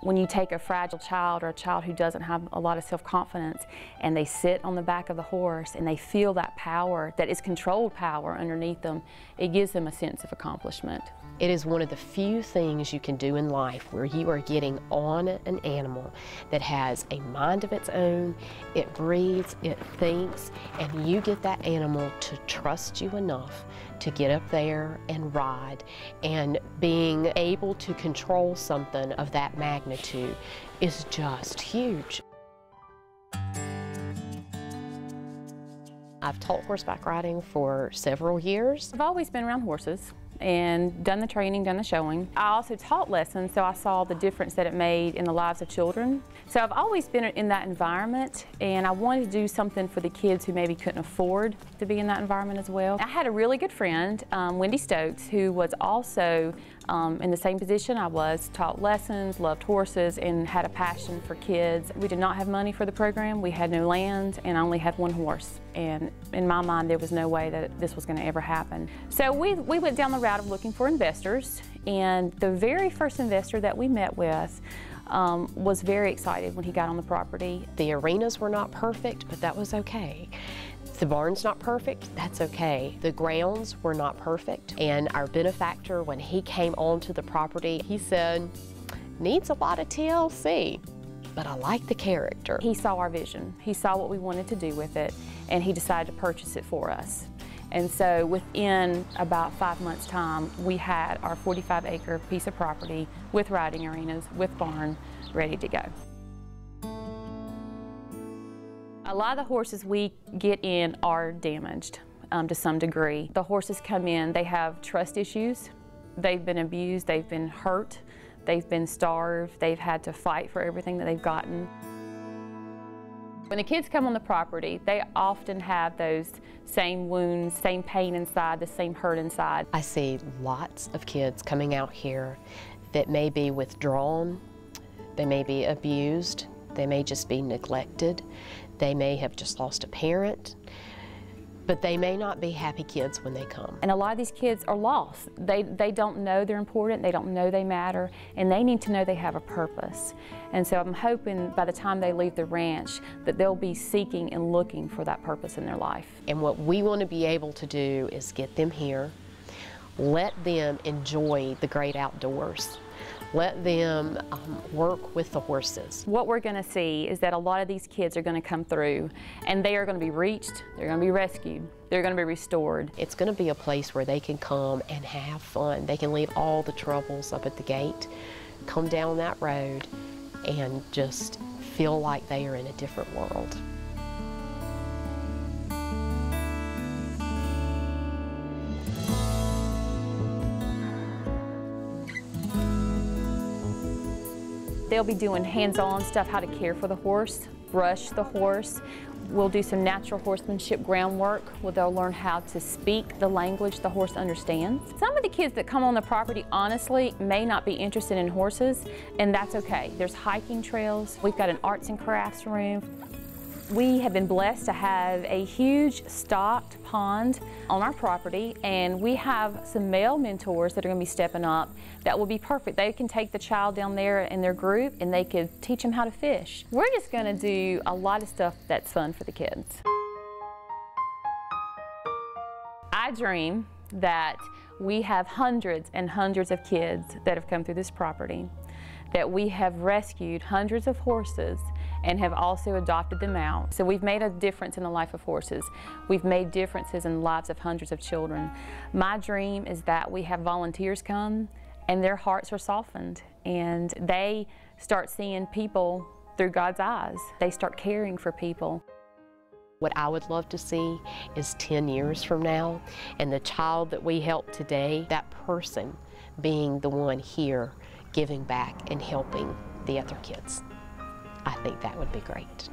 When you take a fragile child or a child who doesn't have a lot of self-confidence and they sit on the back of the horse and they feel that power, that is controlled power underneath them, it gives them a sense of accomplishment. It is one of the few things you can do in life where you are getting on an animal that has a mind of its own, it breathes, it thinks, and you get that animal to trust you enough to get up there and ride. And being able to control something of that magnitude is just huge. I've taught horseback riding for several years. I've always been around horses and done the training, done the showing. I also taught lessons, so I saw the difference that it made in the lives of children. So I've always been in that environment, and I wanted to do something for the kids who maybe couldn't afford to be in that environment as well. I had a really good friend, Wendy Stokes, who was also in the same position I was, taught lessons, loved horses, and had a passion for kids. We did not have money for the program, we had no land, and I only had one horse. And in my mind, there was no way that this was going to ever happen. So we went down the route of looking for investors, and the very first investor that we met with was very excited when he got on the property. The arenas were not perfect, but that was okay. The barn's not perfect, that's okay. The grounds were not perfect, and our benefactor, when he came onto the property, he said, needs a lot of TLC, but I like the character. He saw our vision. He saw what we wanted to do with it, and he decided to purchase it for us. And so within about 5 months' time, we had our 45-acre piece of property with riding arenas, with barn, ready to go. A lot of the horses we get in are damaged to some degree. The horses come in, they have trust issues, they've been abused, they've been hurt, they've been starved, they've had to fight for everything that they've gotten. When the kids come on the property, they often have those same wounds, same pain inside, the same hurt inside. I see lots of kids coming out here that may be withdrawn, they may be abused, they may just be neglected, they may have just lost a parent, but they may not be happy kids when they come. And a lot of these kids are lost. They don't know they're important, they don't know they matter, and they need to know they have a purpose. And so I'm hoping by the time they leave the ranch that they'll be seeking and looking for that purpose in their life. And what we want to be able to do is get them here, let them enjoy the great outdoors. Let them work with the horses. What we're going to see is that a lot of these kids are going to come through and they are going to be reached, they're going to be rescued, they're going to be restored. It's going to be a place where they can come and have fun. They can leave all the troubles up at the gate, come down that road, and just feel like they are in a different world. They'll be doing hands-on stuff, how to care for the horse, brush the horse. We'll do some natural horsemanship groundwork where they'll learn how to speak the language the horse understands. Some of the kids that come on the property, honestly, may not be interested in horses, and that's okay. There's hiking trails. We've got an arts and crafts room. We have been blessed to have a huge stocked pond on our property, and we have some male mentors that are going to be stepping up that will be perfect. They can take the child down there in their group and they could teach them how to fish. We're just going to do a lot of stuff that's fun for the kids. I dream that we have hundreds and hundreds of kids that have come through this property, that we have rescued hundreds of horses and have also adopted them out. So we've made a difference in the life of horses. We've made differences in the lives of hundreds of children. My dream is that we have volunteers come and their hearts are softened and they start seeing people through God's eyes. They start caring for people. What I would love to see is 10 years from now, and the child that we help today, that person being the one here giving back and helping the other kids. I think that would be great.